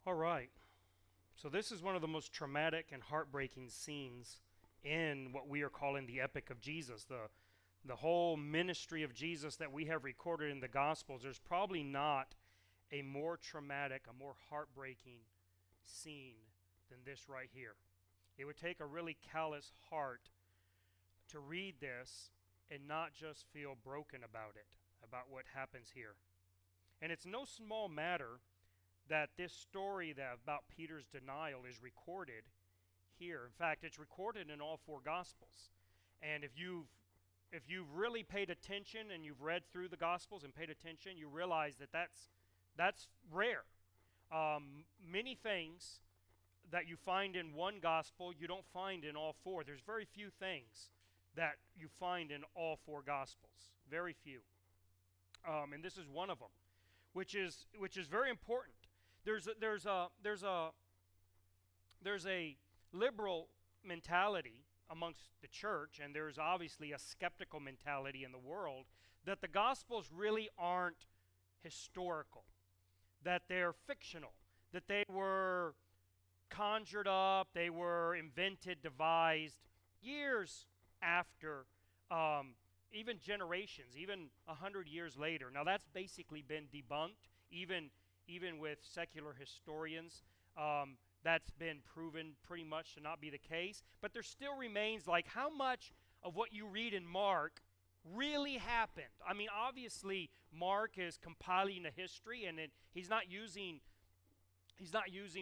All right. So this is one of the most traumatic and heartbreaking scenes in what we are calling the epic of Jesus, the whole ministry of Jesus that we have recorded in the Gospels. There's probably not a more traumatic, a more heartbreaking scene than this right here. It would take a really callous heart to read this and not just feel broken about it, about what happens here. And it's no small matter that this story about Peter's denial is recorded here. In fact, it's recorded in all four Gospels. And if you've really paid attention and you've read through the Gospels and paid attention, you realize that that's rare. Many things that you find in one Gospel you don't find in all four. There's very few things that you find in all four Gospels. Very few. And this is one of them, which is very important. There's a liberal mentality amongst the church, and there's obviously a skeptical mentality in the world that the Gospels really aren't historical, that they're fictional, that they were conjured up, they were invented, devised years after, even generations, even 100 years later. Now that's basically been debunked, even with secular historians. That's been proven pretty much to not be the case. But there still remains, like, how much of what you read in Mark really happened? I mean, obviously, Mark is compiling a history, and he's not using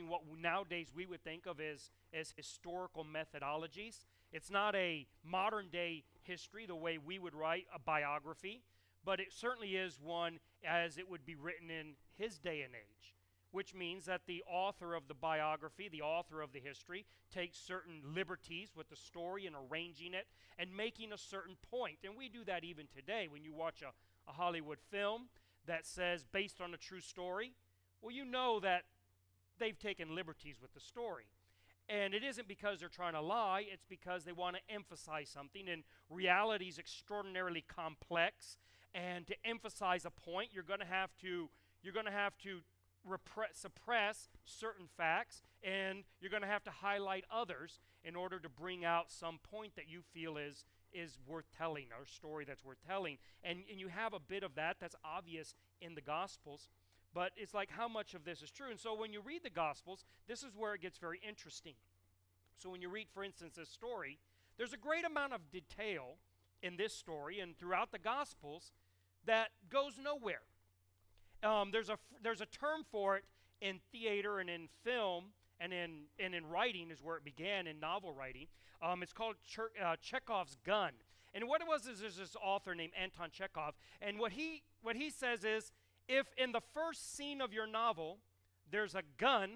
what nowadays we would think of as historical methodologies. It's not a modern-day history the way we would write a biography, but it certainly is one as it would be written in his day and age, which means that the author of the biography, the author of the history, takes certain liberties with the story and arranging it and making a certain point. And we do that even today. When you watch a Hollywood film that says based on a true story, well, you know that they've taken liberties with the story. And it isn't because they're trying to lie, it's because they want to emphasize something, and reality is extraordinarily complex, and to emphasize a point, you're going to have to suppress certain facts, and you're going to have to highlight others in order to bring out some point that you feel is worth telling, or a story that's worth telling. And you have a bit of that's obvious in the Gospels. But it's like, how much of this is true? And so when you read the Gospels, this is where it gets very interesting. So when you read, for instance, this story, there's a great amount of detail in this story and throughout the Gospels that goes nowhere. There's a term for it in theater and in film and in writing is where it began, in novel writing. It's called Chekhov's gun. And what it was is there's this author named Anton Chekhov, and what he says is, if in the first scene of your novel there's a gun,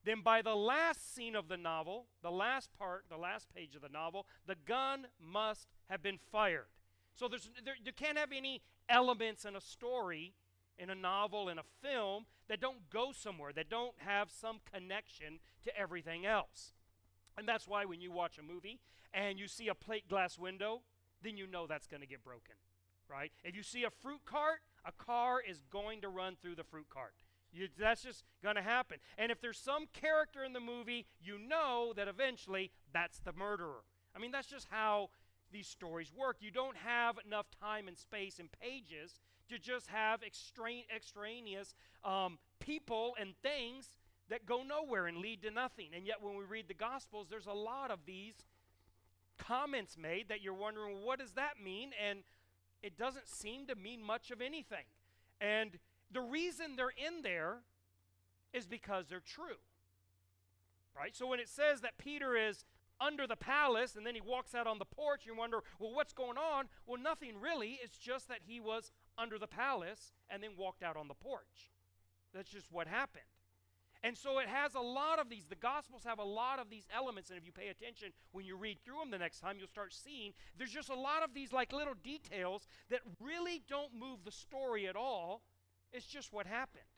then by the last scene of the novel, the last page of the novel, the gun must have been fired. So you can't have any elements in a story, in a novel, in a film, that don't go somewhere, that don't have some connection to everything else. And that's why when you watch a movie and you see a plate glass window, then you know that's going to get broken. Right? If you see a fruit cart, a car is going to run through the fruit cart. That's just going to happen. And if there's some character in the movie, you know that eventually that's the murderer. I mean, that's just how these stories work. You don't have enough time and space and pages to just have extraneous people and things that go nowhere and lead to nothing. And yet when we read the Gospels, there's a lot of these comments made that you're wondering, well, what does that mean? And it doesn't seem to mean much of anything. And the reason they're in there is because they're true. Right? So when it says that Peter is under the palace and then he walks out on the porch, you wonder, well, what's going on? Well, nothing really. It's just that he was under the palace and then walked out on the porch. That's just what happened. And so it has a lot of these, the Gospels have a lot of these elements, and if you pay attention when you read through them the next time, you'll start seeing there's just a lot of these like little details that really don't move the story at all. It's just what happened.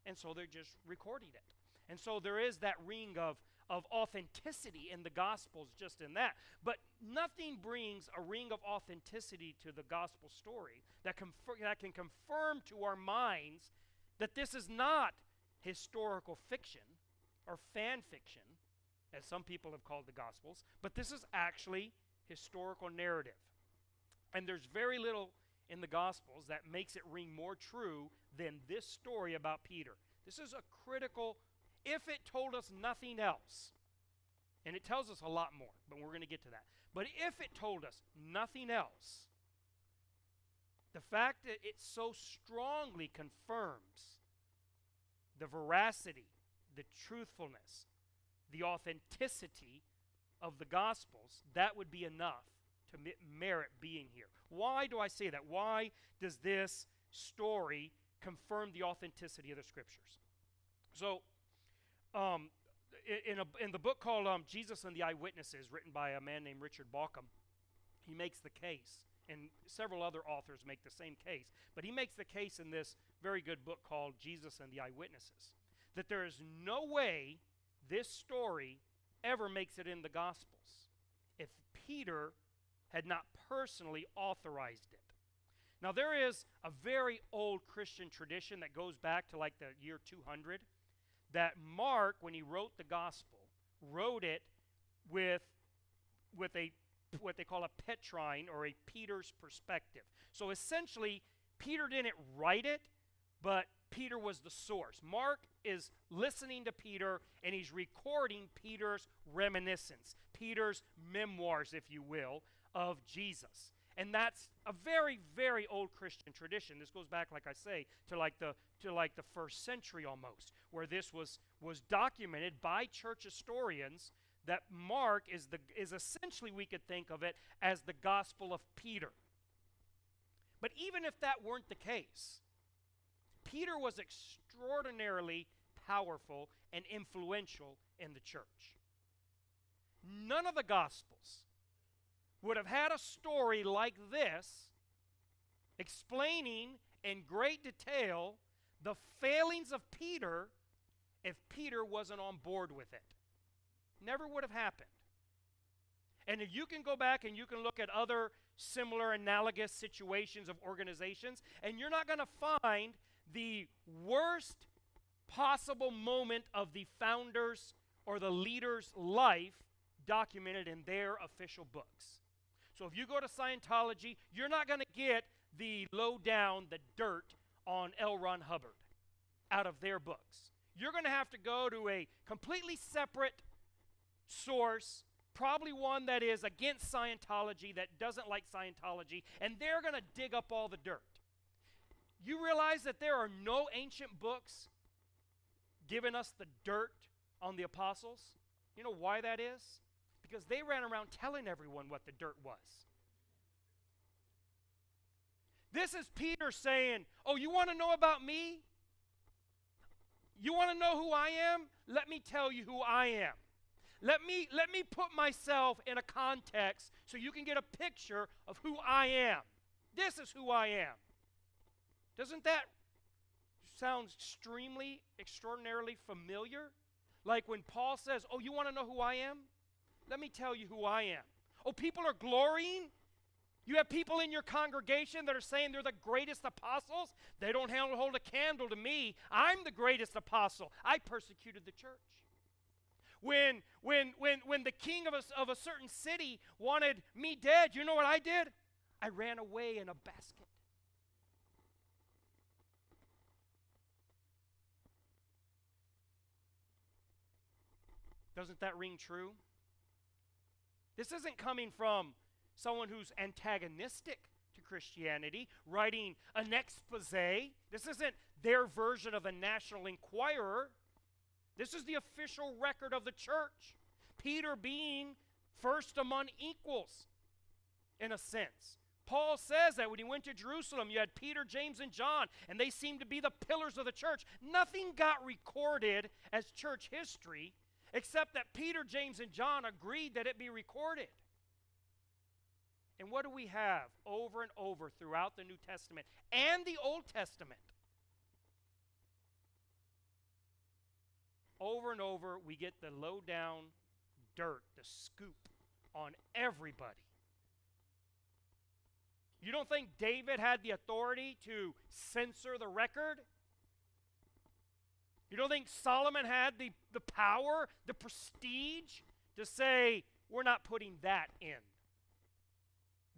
And so they're just recording it. And so there is that ring of authenticity in the Gospels just in that. But nothing brings a ring of authenticity to the Gospel story that can confirm to our minds that this is not historical fiction or fan fiction, as some people have called the Gospels, but this is actually historical narrative. And there's very little in the Gospels that makes it ring more true than this story about Peter. This is a critical, if it told us nothing else, and it tells us a lot more, but we're going to get to that. But if it told us nothing else, the fact that it so strongly confirms the veracity, the truthfulness, the authenticity of the Gospels, that would be enough to merit being here. Why do I say that? Why does this story confirm the authenticity of the Scriptures? So, in the book called Jesus and the Eyewitnesses, written by a man named Richard Bauckham, he makes the case, and several other authors make the same case, but he makes the case in this very good book called Jesus and the Eyewitnesses, that there is no way this story ever makes it in the Gospels if Peter had not personally authorized it. Now, there is a very old Christian tradition that goes back to like the year 200, that Mark, when he wrote the Gospel, wrote it with a what they call a petrine, or a Peter's perspective. So essentially, Peter didn't write it, but Peter was the source. Mark is listening to Peter, and he's recording Peter's reminiscence, Peter's memoirs, if you will, of Jesus. And that's a very, very old Christian tradition. This goes back, like I say, to like the first century almost, where this was documented by church historians, that Mark is essentially, we could think of it as the Gospel of Peter. But even if that weren't the case, Peter was extraordinarily powerful and influential in the church. None of the Gospels would have had a story like this explaining in great detail the failings of Peter if Peter wasn't on board with it. Never would have happened. And if you can go back and you can look at other similar analogous situations of organizations, and you're not going to find the worst possible moment of the founder's or the leader's life documented in their official books. So if you go to Scientology, you're not going to get the lowdown, the dirt on L. Ron Hubbard out of their books. You're going to have to go to a completely separate source, probably one that is against Scientology, that doesn't like Scientology, and they're going to dig up all the dirt. You realize that there are no ancient books giving us the dirt on the apostles? You know why that is? Because they ran around telling everyone what the dirt was. This is Peter saying, oh, you want to know about me? You want to know who I am? Let me tell you who I am. Let me put myself in a context so you can get a picture of who I am. This is who I am. Doesn't that sound extraordinarily familiar? Like when Paul says, oh, you want to know who I am? Let me tell you who I am. Oh, people are glorying? You have people in your congregation that are saying they're the greatest apostles? They don't hold a candle to me. I'm the greatest apostle. I persecuted the church. When the king of a certain city wanted me dead, you know what I did? I ran away in a basket. Doesn't that ring true? This isn't coming from someone who's antagonistic to Christianity, writing an expose. This isn't their version of a National Enquirer. This is the official record of the church. Peter being first among equals, in a sense. Paul says that when he went to Jerusalem, you had Peter, James, and John, and they seemed to be the pillars of the church. Nothing got recorded as church history except that Peter, James, and John agreed that it be recorded. And what do we have over and over throughout the New Testament and the Old Testament? Over and over, we get the low-down dirt, the scoop on everybody. You don't think David had the authority to censor the record? You don't think Solomon had the power, the prestige to say, we're not putting that in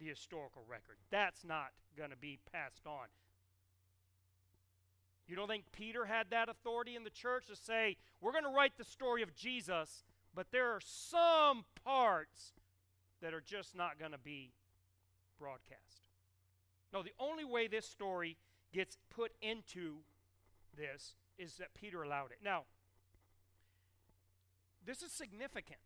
the historical record. That's not going to be passed on. You don't think Peter had that authority in the church to say, we're going to write the story of Jesus, but there are some parts that are just not going to be broadcast? No, the only way this story gets put into this is that Peter allowed it. Now, this is significant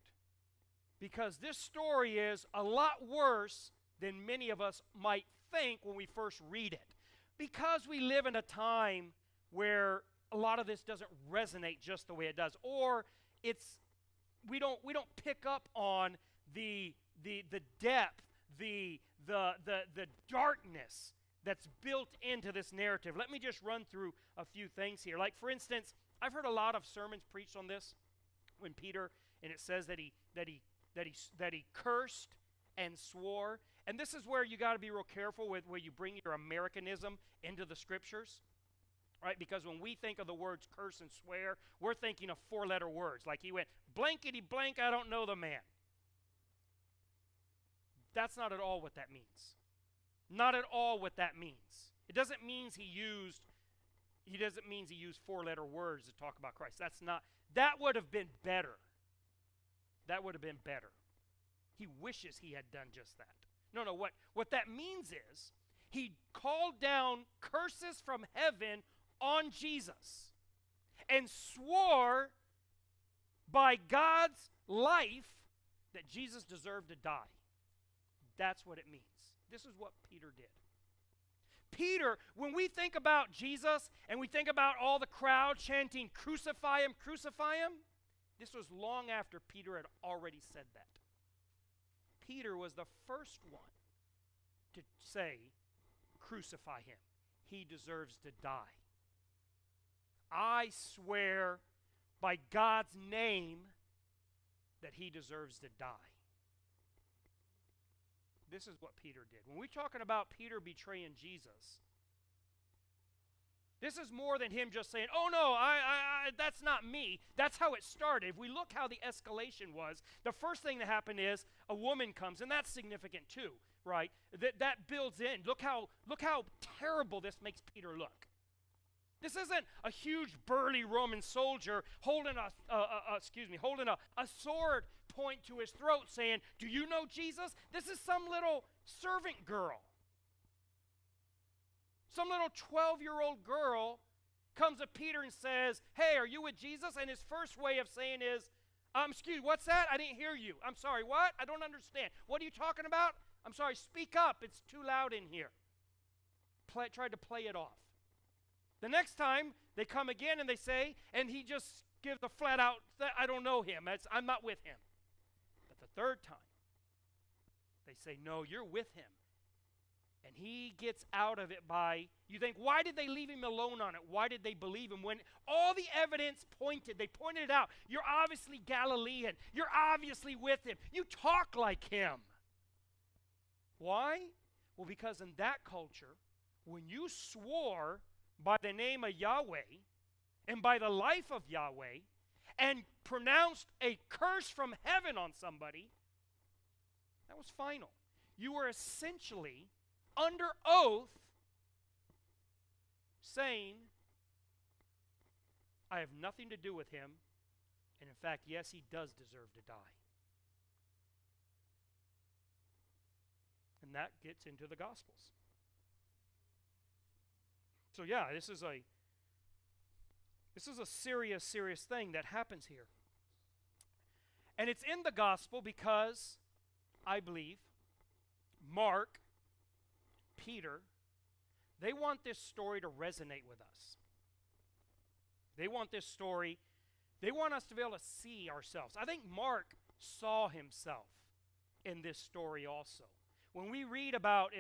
because this story is a lot worse than many of us might think when we first read it. Because we live in a time where a lot of this doesn't resonate just the way it does, or we don't pick up on the depth, the darkness that's built into this narrative. Let me just run through a few things here. Like, for instance, I've heard a lot of sermons preached on this when Peter, and it says that he cursed and swore. And this is where you got to be real careful with where you bring your Americanism into the scriptures, right? Because when we think of the words curse and swear, we're thinking of four-letter words. Like he went, blankety blank, I don't know the man. That's not at all what that means. Not at all what that means. It doesn't mean he used four-letter words to talk about Christ. That would have been better. That would have been better. He wishes he had done just that. No, what that means is he called down curses from heaven on Jesus and swore by God's life that Jesus deserved to die. That's what it means. This is what Peter did. Peter, when we think about Jesus and we think about all the crowd chanting, crucify him, this was long after Peter had already said that. Peter was the first one to say, crucify him. He deserves to die. I swear by God's name that he deserves to die. This is what Peter did. When we're talking about Peter betraying Jesus, this is more than him just saying, oh no, that's not me. That's how it started. If we look how the escalation was, the first thing that happened is a woman comes, and that's significant too, right? That builds in. Look how terrible this makes Peter look. This isn't a huge burly Roman soldier holding a sword point to his throat saying, do you know Jesus? This is some little servant girl. Some little 12-year-old girl comes to Peter and says, hey, are you with Jesus? And his first way of saying is, what's that? I didn't hear you. I'm sorry, what? I don't understand. What are you talking about? I'm sorry, speak up. It's too loud in here. Tried to play it off. The next time, they come again and they say, and he just gives a flat out, I don't know him. I'm not with him. But the third time, they say, no, you're with him. And he gets out of it by, you think, why did they leave him alone on it? Why did they believe him? When all the evidence they pointed it out. You're obviously Galilean. You're obviously with him. You talk like him. Why? Well, because in that culture, when you swore by the name of Yahweh and by the life of Yahweh and pronounced a curse from heaven on somebody, that was final. You were essentially under oath saying, I have nothing to do with him, and in fact, yes, he does deserve to die. And that gets into the Gospels. So yeah, this is a serious, serious thing that happens here. And it's in the Gospel because, I believe, Mark, Peter, they want this story to resonate with us. They want this story, they want us to be able to see ourselves. I think Mark saw himself in this story also. When we read about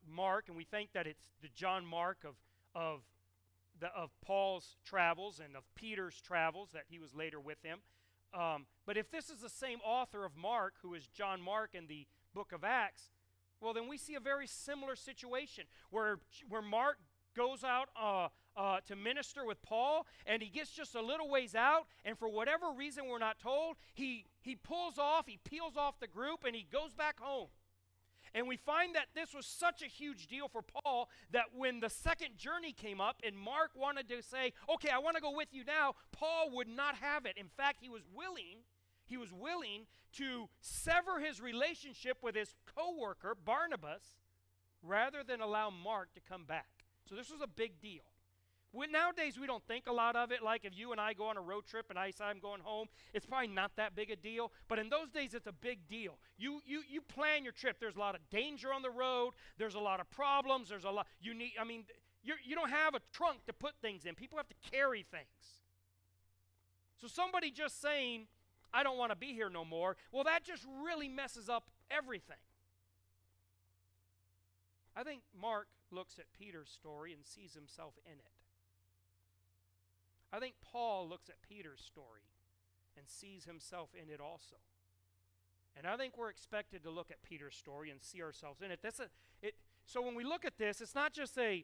Mark, and we think that it's the John Mark of Paul's travels and of Peter's travels, that he was later with him. But if this is the same author of Mark, who is John Mark in the book of Acts, well, then we see a very similar situation where Mark goes out to minister with Paul, and he gets just a little ways out, and for whatever reason we're not told, he pulls off, he peels off the group, and he goes back home. And we find that this was such a huge deal for Paul that when the second journey came up and Mark wanted to say, okay, I want to go with you now, Paul would not have it. In fact, he was willing to sever his relationship with his co-worker, Barnabas, rather than allow Mark to come back. So this was a big deal. Nowadays, we don't think a lot of it. Like if you and I go on a road trip and I say I'm going home, it's probably not that big a deal. But in those days, it's a big deal. You plan your trip. There's a lot of danger on the road. There's a lot of problems. There's a lot. You don't have a trunk to put things in. People have to carry things. So somebody just saying, I don't want to be here no more, well, that just really messes up everything. I think Mark looks at Peter's story and sees himself in it. I think Paul looks at Peter's story and sees himself in it also. And I think we're expected to look at Peter's story and see ourselves in it. So when we look at this, it's not just there.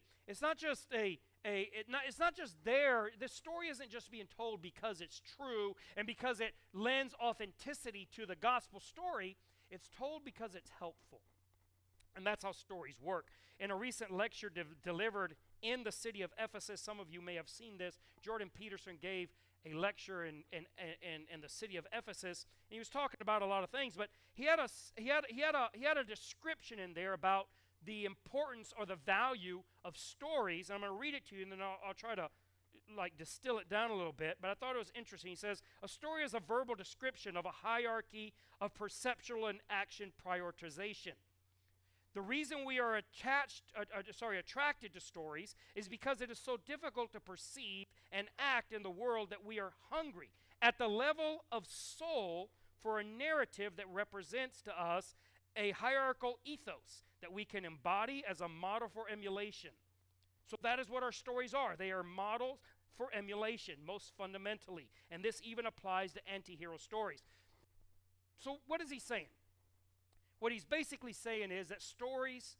This story isn't just being told because it's true and because it lends authenticity to the gospel story. It's told because it's helpful. And that's how stories work. In a recent lecture delivered in the city of Ephesus, some of you may have seen this, Jordan Peterson gave a lecture in the city of Ephesus, and he was talking about a lot of things, but he had a description in there about the importance or the value of stories. And I'm going to read it to you, and then I'll try to distill it down a little bit, but I thought it was interesting. He says, a story is a verbal description of a hierarchy of perceptual and action prioritization. The reason we are attracted to stories is because it is so difficult to perceive and act in the world that we are hungry at the level of soul for a narrative that represents to us a hierarchical ethos that we can embody as a model for emulation. So that is what our stories are. They are models for emulation, most fundamentally. And this even applies to anti-hero stories. So what is he saying? What he's basically saying is that stories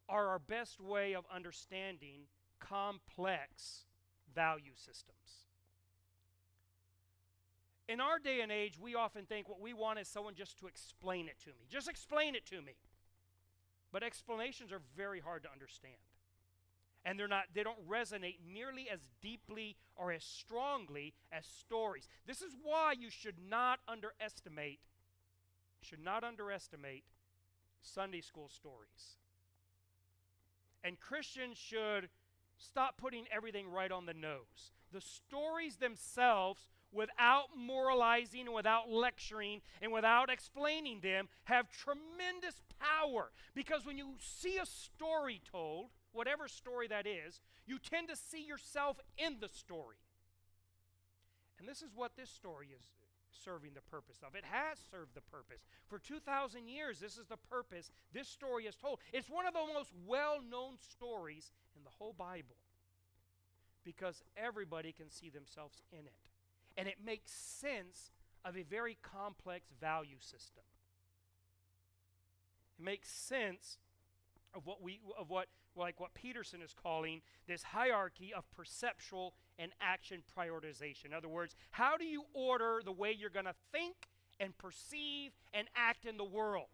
are our best way of understanding complex value systems. In our day and age, we often think what we want is someone just to explain it to me. Just explain it to me. But explanations are very hard to understand. And they don't resonate nearly as deeply or as strongly as stories. This is why you should not underestimate Sunday school stories. And Christians should stop putting everything right on the nose. The stories themselves, without moralizing, without lecturing, and without explaining them, have tremendous power. Because when you see a story told, whatever story that is, you tend to see yourself in the story. And this is what this story is serving the purpose of. It has served the purpose. For 2,000 years, this is the purpose this story is told. It's one of the most well-known stories in the whole Bible because everybody can see themselves in it. And it makes sense of a very complex value system. It makes sense of what Peterson is calling this hierarchy of perceptual and action prioritization. In other words, how do you order the way you're going to think and perceive and act in the world?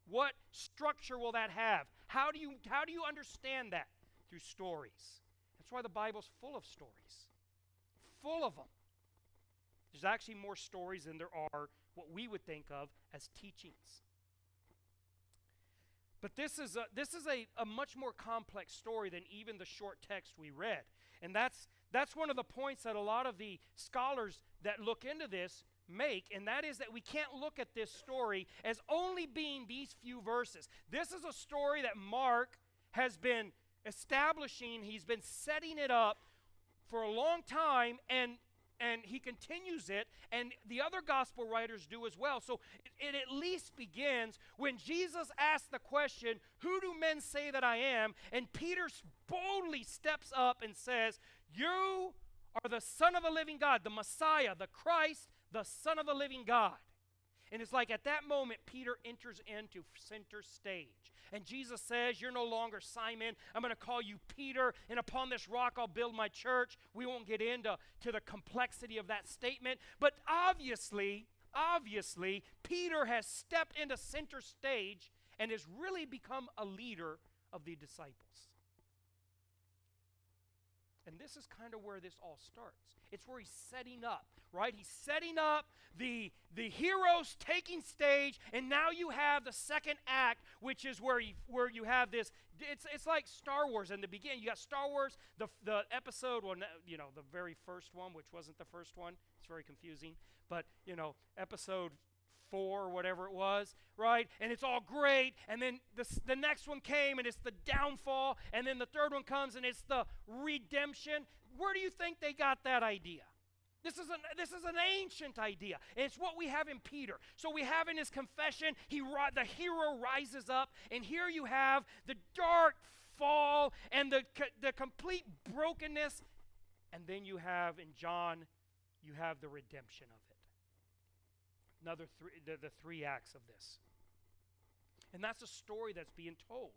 What structure will that have? How do you understand that? Through stories. That's why the Bible's full of stories. Full of them. There's actually more stories than there are what we would think of as teachings. But this is a much more complex story than even the short text we read. And that's one of the points that a lot of the scholars that look into this make, and that is that we can't look at this story as only being these few verses. This is a story that Mark has been establishing. He's been setting it up for a long time, and he continues it, and the other gospel writers do as well. So it at least begins when Jesus asks the question, who do men say that I am? And Peter boldly steps up and says, you are the Son of the living God, the Messiah, the Christ, the Son of the living God. And it's like at that moment, Peter enters into center stage. And Jesus says, you're no longer Simon. I'm going to call you Peter, and upon this rock I'll build my church. We won't get into the complexity of that statement. But obviously, Peter has stepped into center stage and has really become a leader of the disciples. And this is kind of where this all starts. It's where he's setting up, right? He's setting up the heroes taking stage, and now you have the second act, which is where you have this. It's like Star Wars in the beginning. You got Star Wars, the episode, well, you know, the very first one, which wasn't the first one. It's very confusing, but you know, episode 4 or whatever it was, right? And it's all great, and then the next one came, and it's the downfall, and then the third one comes, and it's the redemption. Where do you think they got that idea? This is an ancient idea, and it's what we have in Peter. So we have in his confession, the hero rises up, and here you have the dark fall and the complete brokenness, and then you have in John, you have the redemption of it. Another the 3 acts of this. And that's a story that's being told.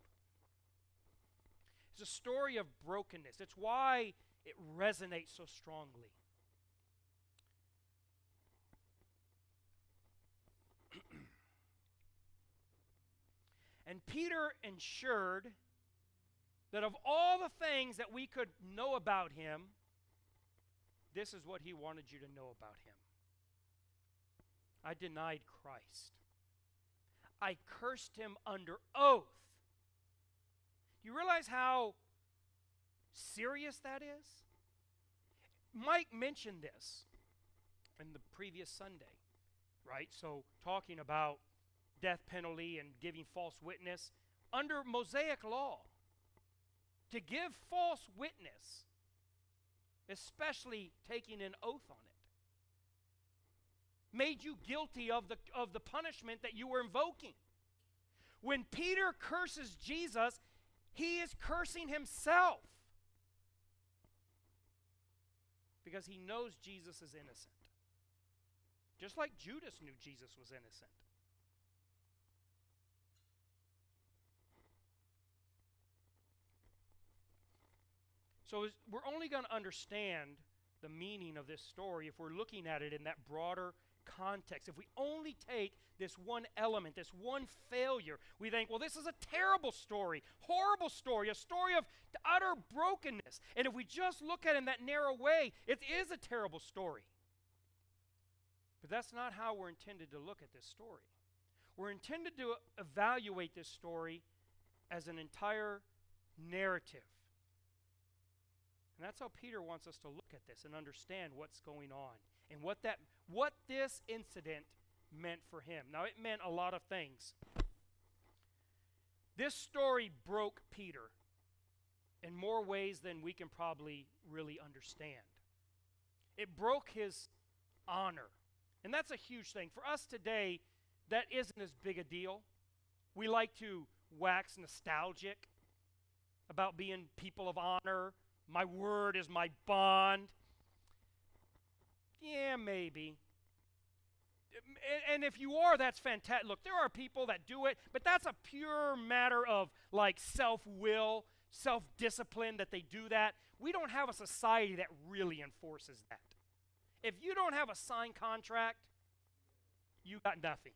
It's a story of brokenness. It's why it resonates so strongly. And Peter ensured that of all the things that we could know about him, this is what he wanted you to know about him. I denied Christ. I cursed him under oath. Do you realize how serious that is? Mike mentioned this in the previous Sunday, right? So talking about death penalty and giving false witness. Under Mosaic law, to give false witness, especially taking an oath on it, made you guilty of the punishment that you were invoking. When Peter curses Jesus, he is cursing himself because he knows Jesus is innocent. Just like Judas knew Jesus was innocent. So we're only going to understand the meaning of this story if we're looking at it in that broader context. If we only take this one element, this one failure, we think, well, this is a terrible story, horrible story, a story of utter brokenness. And if we just look at it in that narrow way, it is a terrible story. But that's not how we're intended to look at this story. We're intended to evaluate this story as an entire narrative. And that's how Peter wants us to look at this and understand what's going on and what this incident meant for him. Now, it meant a lot of things. This story broke Peter in more ways than we can probably really understand. It broke his honor. And that's a huge thing. For us today, that isn't as big a deal. We like to wax nostalgic about being people of honor. My word is my bond. Yeah, maybe. And if you are, that's fantastic. Look, there are people that do it, but that's a pure matter of like self-will, self-discipline that they do that. We don't have a society that really enforces that. If you don't have a signed contract, you got nothing.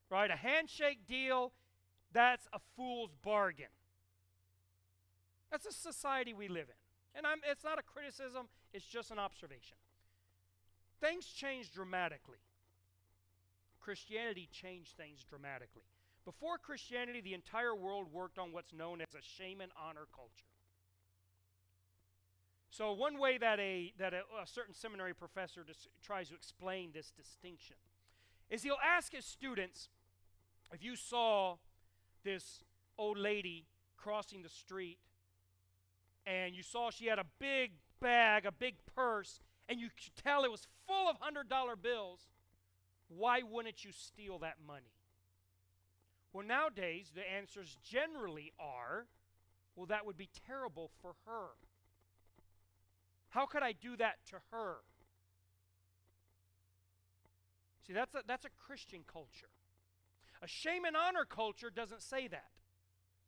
Right? A handshake deal, that's a fool's bargain. That's the society we live in. And it's not a criticism, it's just an observation. Things change dramatically. Christianity changed things dramatically. Before Christianity, the entire world worked on what's known as a shame and honor culture. So one way that a certain seminary professor tries to explain this distinction is he'll ask his students, if you saw this old lady crossing the street and you saw she had a big bag, a big purse, and you could tell it was full of $100 bills, why wouldn't you steal that money? Well, nowadays, the answers generally are, well, that would be terrible for her. How could I do that to her? See, that's a Christian culture. A shame and honor culture doesn't say that.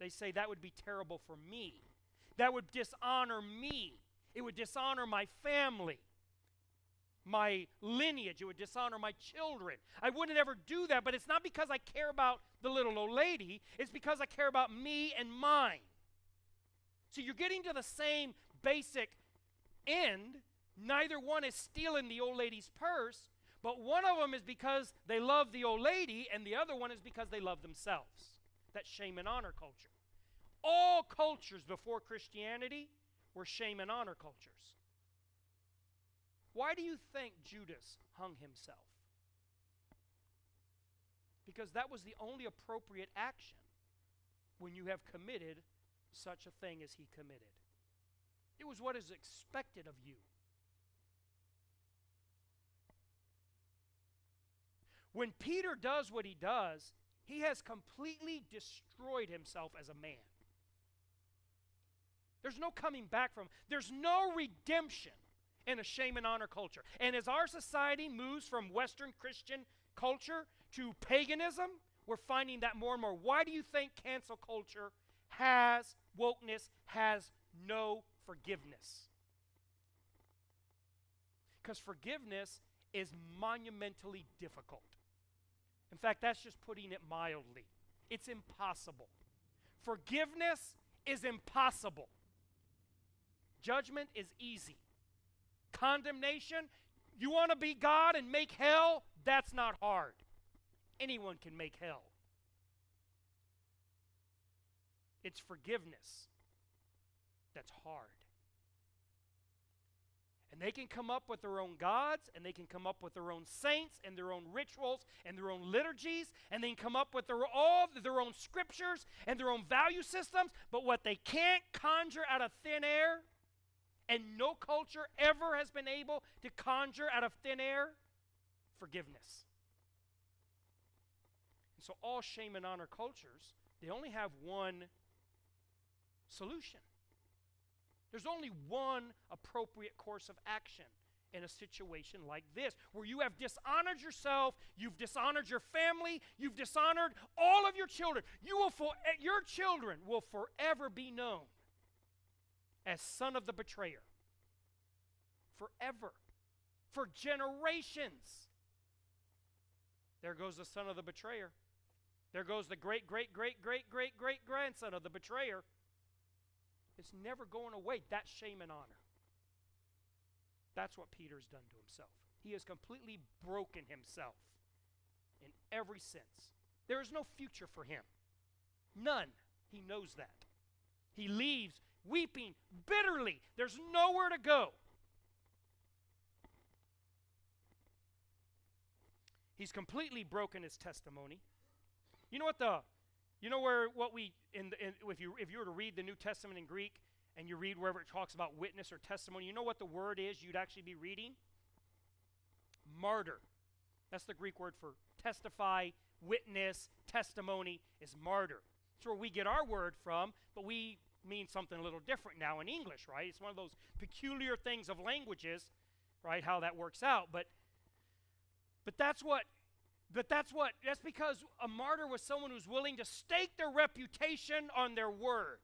They say that would be terrible for me. That would dishonor me. It would dishonor my family, my lineage. It would dishonor my children. I wouldn't ever do that, but it's not because I care about the little old lady. It's because I care about me and mine. So you're getting to the same basic end. Neither one is stealing the old lady's purse, but one of them is because they love the old lady, and the other one is because they love themselves. That's shame and honor culture. All cultures before Christianity were shame and honor cultures. Why do you think Judas hung himself? Because that was the only appropriate action when you have committed such a thing as he committed. It was what is expected of you. When Peter does what he does, he has completely destroyed himself as a man. There's no coming back from him. There's no redemption in a shame and honor culture. And as our society moves from Western Christian culture to paganism, we're finding that more and more. Why do you think cancel culture has wokeness, has no forgiveness? Because forgiveness is monumentally difficult. In fact, that's just putting it mildly. It's impossible. Forgiveness is impossible. Judgment is easy. Condemnation, you want to be God and make hell? That's not hard. Anyone can make hell. It's forgiveness that's hard. And they can come up with their own gods, and they can come up with their own saints, and their own rituals, and their own liturgies, and they can come up with all their own scriptures, and their own value systems, but what they can't conjure out of thin air, and no culture ever has been able to conjure out of thin air, forgiveness. And so all shame and honor cultures, they only have one solution. There's only one appropriate course of action in a situation like this, where you have dishonored yourself, you've dishonored your family, you've dishonored all of your children. Your children will forever be known as son of the betrayer. Forever. For generations. There goes the son of the betrayer. There goes the great, great, great, great, great, great grandson of the betrayer. It's never going away. That's shame and honor. That's what Peter's done to himself. He has completely broken himself in every sense. There is no future for him. None. He knows that. He leaves weeping bitterly. There's nowhere to go. He's completely broken his testimony. You know what if you were to read the New Testament in Greek and you read wherever it talks about witness or testimony, you know what the word is you'd actually be reading? Martyr. That's the Greek word for testify, witness, testimony is martyr. That's where we get our word from, but we mean something a little different now in English, right? It's one of those peculiar things of languages, right, how that works out. But that's because a martyr was someone who's willing to stake their reputation on their word.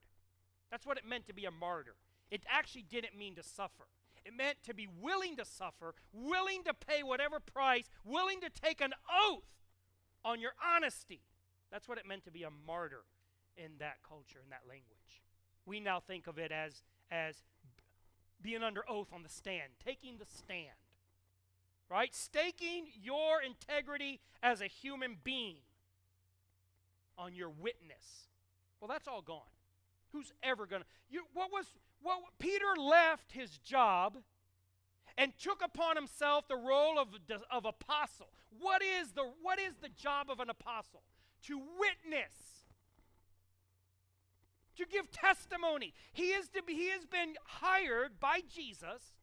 That's what it meant to be a martyr. It actually didn't mean to suffer. It meant to be willing to suffer, willing to pay whatever price, willing to take an oath on your honesty. That's what it meant to be a martyr in that culture, in that language. We now think of it as being under oath on the stand, taking the stand. Right? Staking your integrity as a human being on your witness. Well, that's all gone. Who's ever going to... Peter left his job and took upon himself the role of apostle. What is the job of an apostle? To witness. To give testimony. He has been hired by Jesus.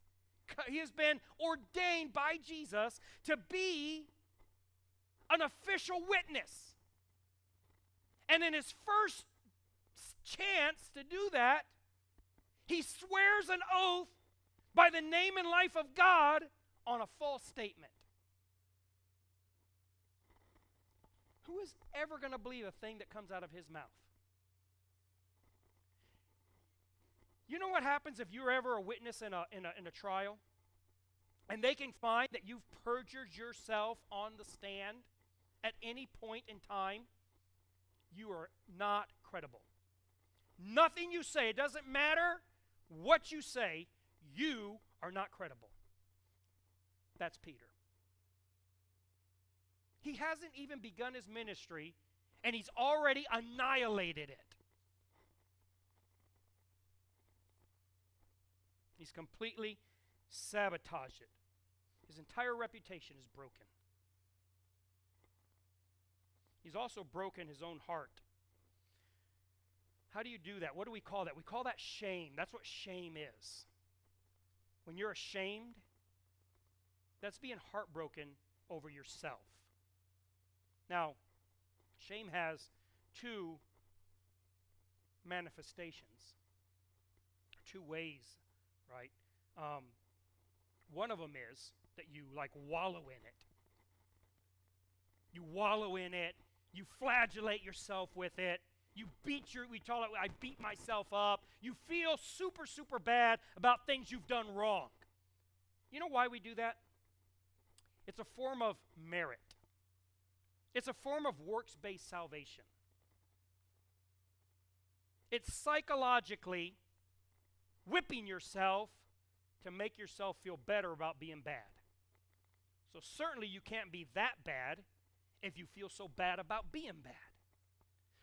He has been ordained by Jesus to be an official witness. And in his first chance to do that, he swears an oath by the name and life of God on a false statement. Who is ever going to believe a thing that comes out of his mouth? You know what happens if you're ever a witness in a trial? And they can find that you've perjured yourself on the stand at any point in time? You are not credible. Nothing you say, it doesn't matter what you say, you are not credible. That's Peter. He hasn't even begun his ministry, and he's already annihilated it. He's completely sabotaged it. His entire reputation is broken. He's also broken his own heart. How do you do that? What do we call that? We call that shame. That's what shame is. When you're ashamed, that's being heartbroken over yourself. Now, shame has two manifestations, two ways, right? One of them is that you like wallow in it. You wallow in it. You flagellate yourself with it. You we call it, I beat myself up. You feel super, super bad about things you've done wrong. You know why we do that? It's a form of merit. It's a form of works-based salvation. It's psychologically whipping yourself to make yourself feel better about being bad. So certainly you can't be that bad if you feel so bad about being bad.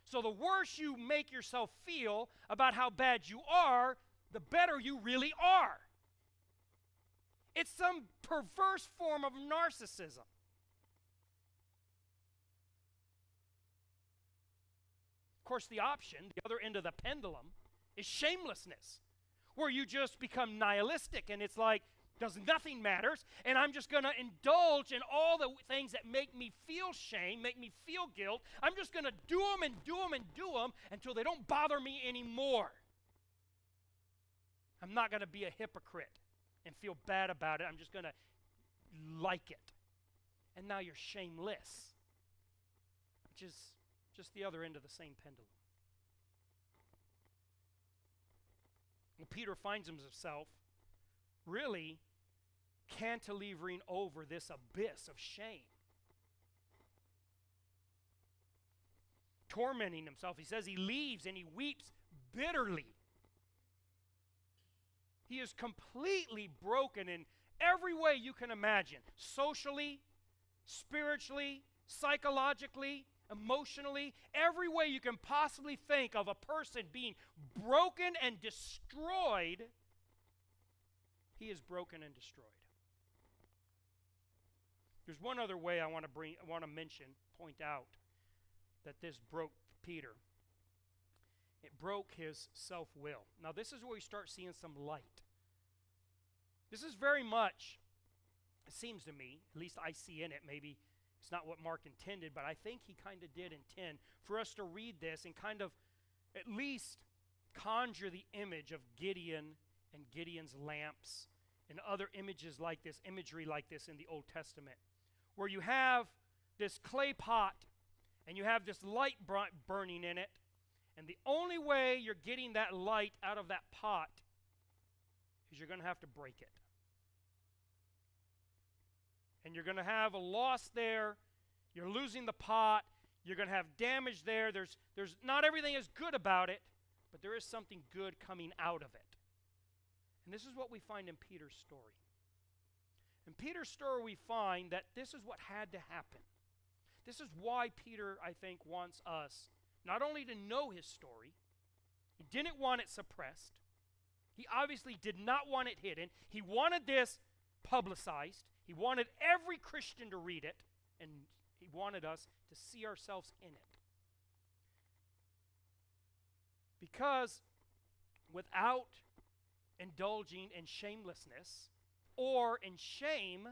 So the worse you make yourself feel about how bad you are, the better you really are. It's some perverse form of narcissism. Of course, the option, the other end of the pendulum, is shamelessness, where you just become nihilistic and it's like, nothing matters, and I'm just going to indulge in all the things that make me feel shame, make me feel guilt. I'm just going to do them and do them and do them until they don't bother me anymore. I'm not going to be a hypocrite and feel bad about it. I'm just going to like it. And now you're shameless, which is just the other end of the same pendulum. And Peter finds himself really cantilevering over this abyss of shame. Tormenting himself. He says he leaves and he weeps bitterly. He is completely broken in every way you can imagine. Socially, spiritually, psychologically, emotionally, every way you can possibly think of a person being broken and destroyed. He is broken and destroyed. There's one other way I want to mention, point out, that this broke Peter. It broke his self-will. Now this is where we start seeing some light. This is very much, it seems to me, at least I see in it, maybe it's not what Mark intended, but I think he kind of did intend for us to read this and kind of at least conjure the image of Gideon and Gideon's lamps and other images like this, imagery like this in the Old Testament, where you have this clay pot and you have this light burning in it, and the only way you're getting that light out of that pot is you're going to have to break it. And you're going to have a loss there. You're losing the pot. You're going to have damage there. There's not everything is good about it, but there is something good coming out of it. And this is what we find in Peter's story. In Peter's story, we find that this is what had to happen. This is why Peter, I think, wants us not only to know his story, he didn't want it suppressed. He obviously did not want it hidden. He wanted this publicized. He wanted every Christian to read it, and he wanted us to see ourselves in it. Because without indulging in shamelessness or in shame,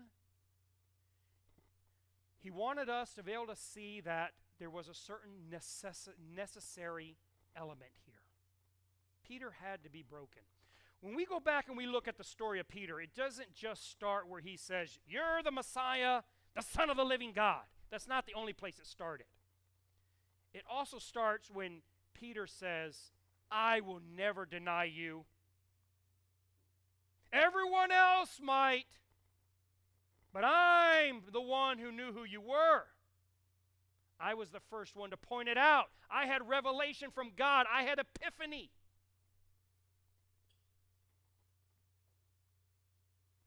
he wanted us to be able to see that there was a certain necessary element here. Peter had to be broken. When we go back and we look at the story of Peter, it doesn't just start where he says, "You're the Messiah, the Son of the living God." That's not the only place it started. It also starts when Peter says, I will never deny you. Everyone else might, but I'm the one who knew who you were. I was the first one to point it out. I had revelation from God. I had epiphany.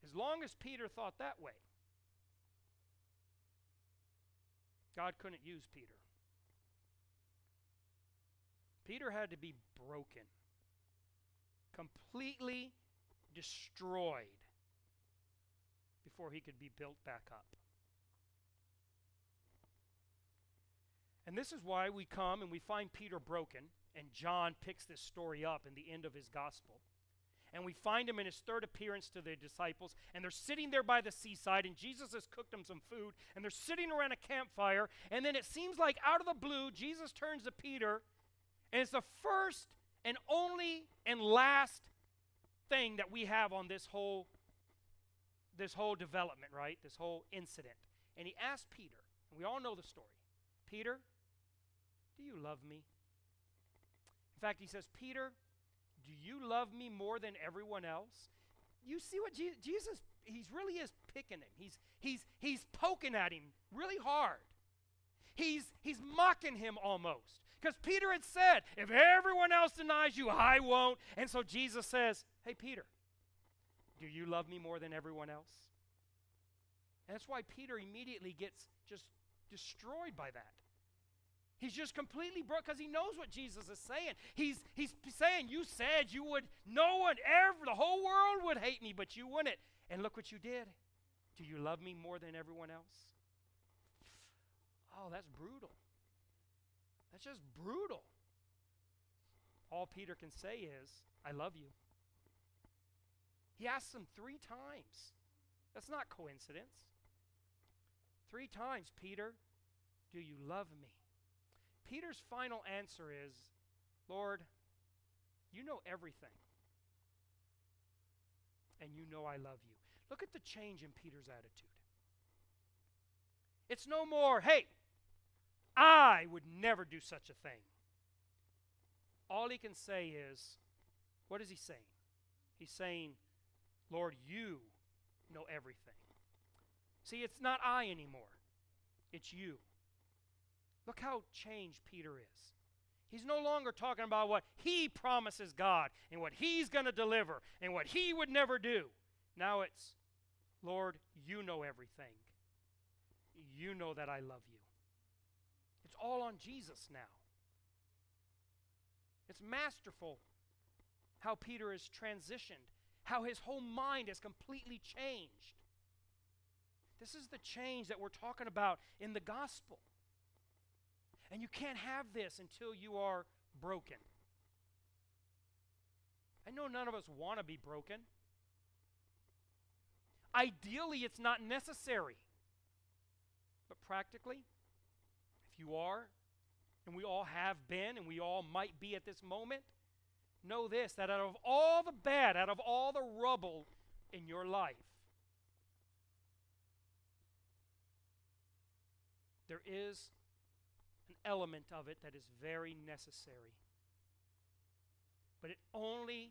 As long as Peter thought that way, God couldn't use Peter. Peter had to be broken, completely destroyed before he could be built back up. And this is why we come and we find Peter broken, and John picks this story up in the end of his gospel. And we find him in his third appearance to the disciples, and they're sitting there by the seaside, and Jesus has cooked them some food, and they're sitting around a campfire, and then it seems like out of the blue, Jesus turns to Peter, and it's the first and only and last thing that we have on this whole development, right? This whole incident. And he asked Peter, and we all know the story, Peter, do you love me? In fact, he says, Peter, do you love me more than everyone else? You see what Jesus, he really is picking him. He's poking at him really hard. He's mocking him almost. Because Peter had said, if everyone else denies you, I won't. And so Jesus says, hey, Peter, do you love me more than everyone else? And that's why Peter immediately gets just destroyed by that. He's just completely broke because he knows what Jesus is saying. He's saying, you said you would, no one ever, the whole world would hate me, but you wouldn't. And look what you did. Do you love me more than everyone else? Oh, that's brutal. That's just brutal. All Peter can say is, I love you. He asks him 3 times. That's not coincidence. 3 times, Peter, do you love me? Peter's final answer is, Lord, you know everything. And you know I love you. Look at the change in Peter's attitude. It's no more, hey, I would never do such a thing. All he can say is, what is he saying? He's saying, Lord, you know everything. See, it's not I anymore. It's you. Look how changed Peter is. He's no longer talking about what he promises God and what he's going to deliver and what he would never do. Now it's, Lord, you know everything. You know that I love you. It's all on Jesus now. It's masterful how Peter has transitioned, how his whole mind has completely changed. This is the change that we're talking about in the gospel. And you can't have this until you are broken. I know none of us want to be broken. Ideally, it's not necessary. But practically, if you are, and we all have been, and we all might be at this moment, know this, that out of all the bad, out of all the rubble in your life, there is an element of it that is very necessary. But it only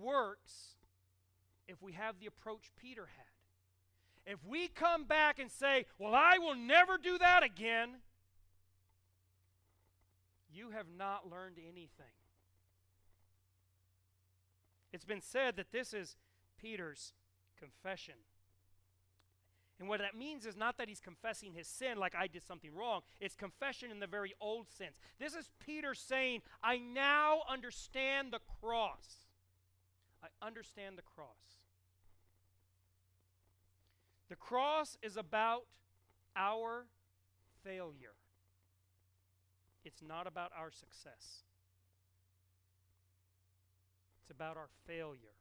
works if we have the approach Peter had. If we come back and say, well, I will never do that again, you have not learned anything. It's been said that this is Peter's confession. And what that means is not that he's confessing his sin like I did something wrong. It's confession in the very old sense. This is Peter saying, I now understand the cross. I understand the cross. The cross is about our failure. It's not about our success. It's about our failure.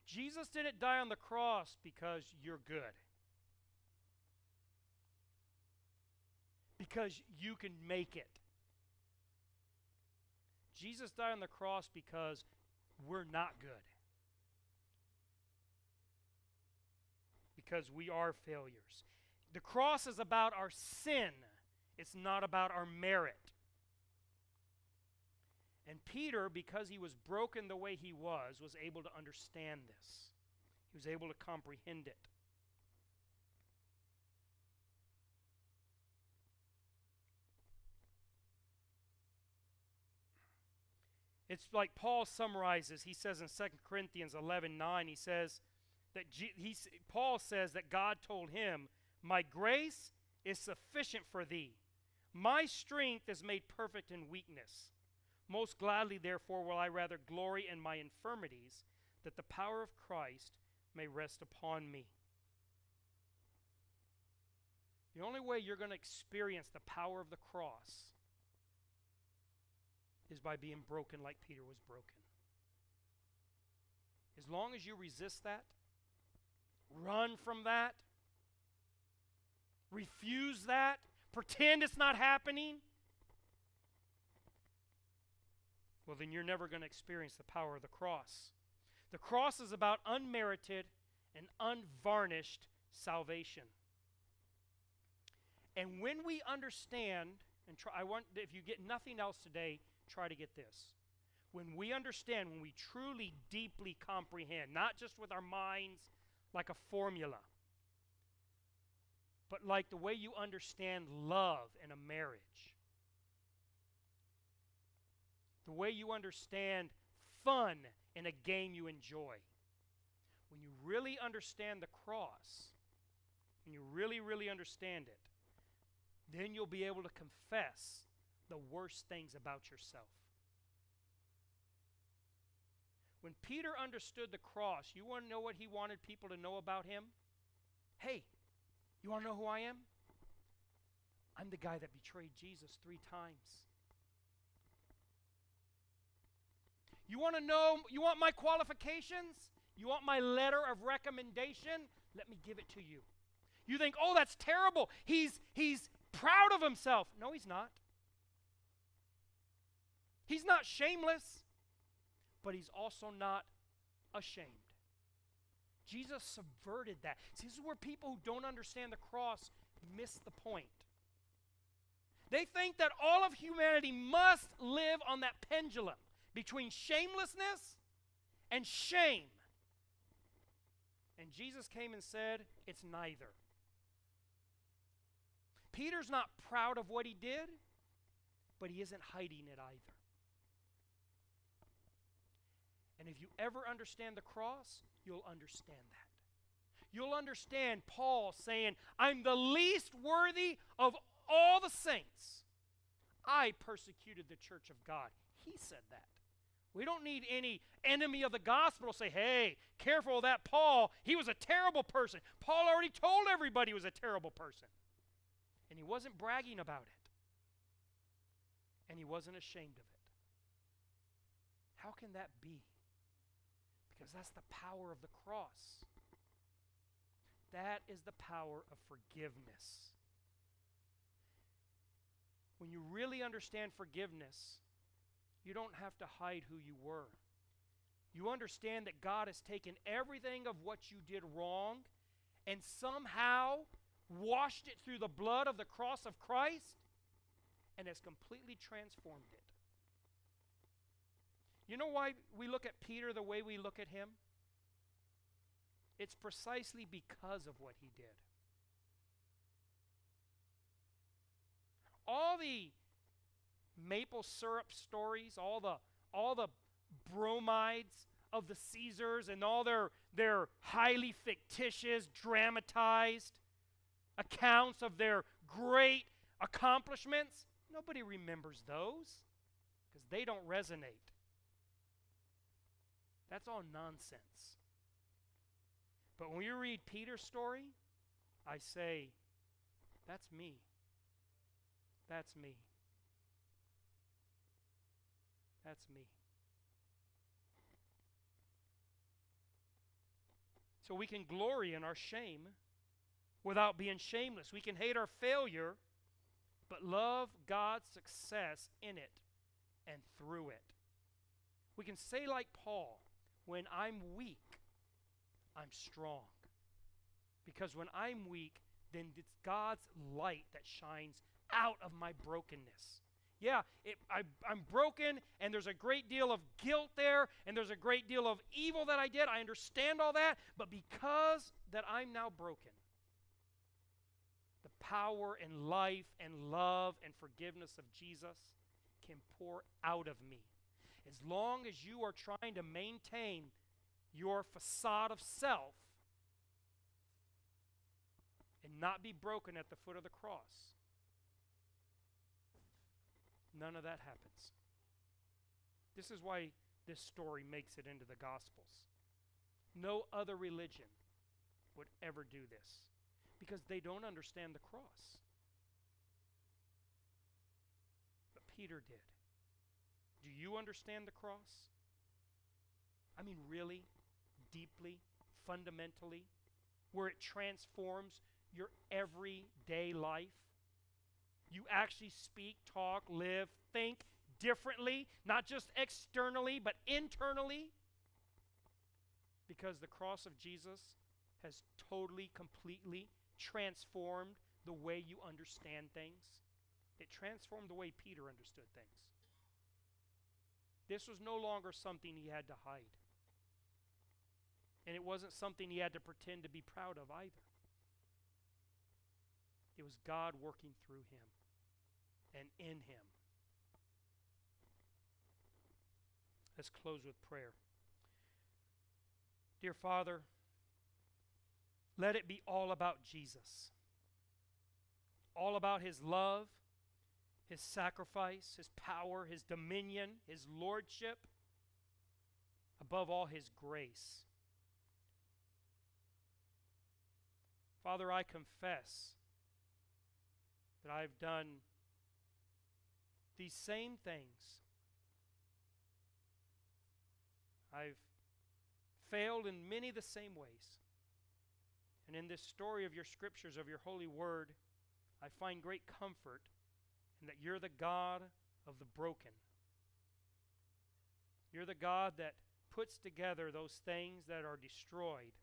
Jesus didn't die on the cross because you're good. Because you can make it. Jesus died on the cross because we're not good. Because we are failures. The cross is about our sin It's not about our merit. And Peter, because he was broken the way he was able to understand this. He was able to comprehend it. It's like Paul summarizes. He says in 2 Corinthians 11:9, he says that Paul says that God told him, "My grace is sufficient for thee. My strength is made perfect in weakness. Most gladly, therefore, will I rather glory in my infirmities, that the power of Christ may rest upon me." The only way you're going to experience the power of the cross is by being broken like Peter was broken. As long as you resist that, run from that, refuse that, pretend it's not happening, well, then you're never going to experience the power of the cross. The cross is about unmerited and unvarnished salvation. And when we understand, and if you get nothing else today, try to get this. When we understand, when we truly, deeply comprehend, not just with our minds like a formula, but like the way you understand love in a marriage, the way you understand fun in a game you enjoy. When you really understand the cross, when you really, really understand it, then you'll be able to confess the worst things about yourself. When Peter understood the cross, you want to know what he wanted people to know about him? Hey, you want to know who I am? I'm the guy that betrayed Jesus 3 times. You want to know, you want my qualifications? You want my letter of recommendation? Let me give it to you. You think, oh, that's terrible. He's proud of himself. No, he's not. He's not shameless, but he's also not ashamed. Jesus subverted that. See, this is where people who don't understand the cross miss the point. They think that all of humanity must live on that pendulum between shamelessness and shame. And Jesus came and said, it's neither. Peter's not proud of what he did, but he isn't hiding it either. And if you ever understand the cross, you'll understand that. You'll understand Paul saying, I'm the least worthy of all the saints. I persecuted the church of God. He said that. We don't need any enemy of the gospel to say, hey, careful of that Paul. He was a terrible person. Paul already told everybody he was a terrible person. And he wasn't bragging about it. And he wasn't ashamed of it. How can that be? Because that's the power of the cross. That is the power of forgiveness. When you really understand forgiveness, you don't have to hide who you were. You understand that God has taken everything of what you did wrong and somehow washed it through the blood of the cross of Christ and has completely transformed it. You know why we look at Peter the way we look at him? It's precisely because of what he did. All the maple syrup stories, all the bromides of the Caesars and all their highly fictitious, dramatized accounts of their great accomplishments, nobody remembers those because they don't resonate. That's all nonsense. But when you read Peter's story, I say, that's me. That's me. That's me. So we can glory in our shame without being shameless. We can hate our failure, but love God's success in it and through it. We can say like Paul, when I'm weak, I'm strong. Because when I'm weak, then it's God's light that shines out of my brokenness. Yeah, I'm broken, and there's a great deal of guilt there, and there's a great deal of evil that I did. I understand all that, but because that I'm now broken, the power and life and love and forgiveness of Jesus can pour out of me. As long as you are trying to maintain your facade of self and not be broken at the foot of the cross, none of that happens. This is why this story makes it into the Gospels. No other religion would ever do this because they don't understand the cross. But Peter did. Do you understand the cross? I mean, really, deeply, fundamentally, where it transforms your everyday life? You actually speak, talk, live, think differently, not just externally, but internally. Because the cross of Jesus has totally, completely transformed the way you understand things. It transformed the way Peter understood things. This was no longer something he had to hide. And it wasn't something he had to pretend to be proud of either. It was God working through him and in him. Let's close with prayer. Dear Father, let it be all about Jesus. All about his love, his sacrifice, his power, his dominion, his lordship. Above all, his grace. Father, I confess that I've done these same things. I've failed in many the same ways. And in this story of your scriptures, of your holy word, I find great comfort in that you're the God of the broken. You're the God that puts together those things that are destroyed,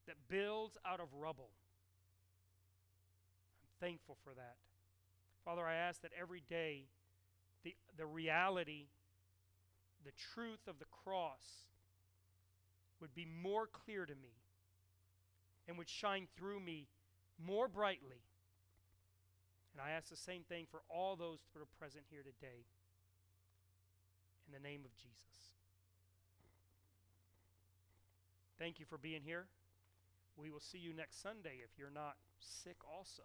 that builds out of rubble. I'm thankful for that. Father, I ask that every day the reality, the truth of the cross would be more clear to me and would shine through me more brightly. And I ask the same thing for all those that are present here today. In the name of Jesus. Thank you for being here. We will see you next Sunday if you're not sick also.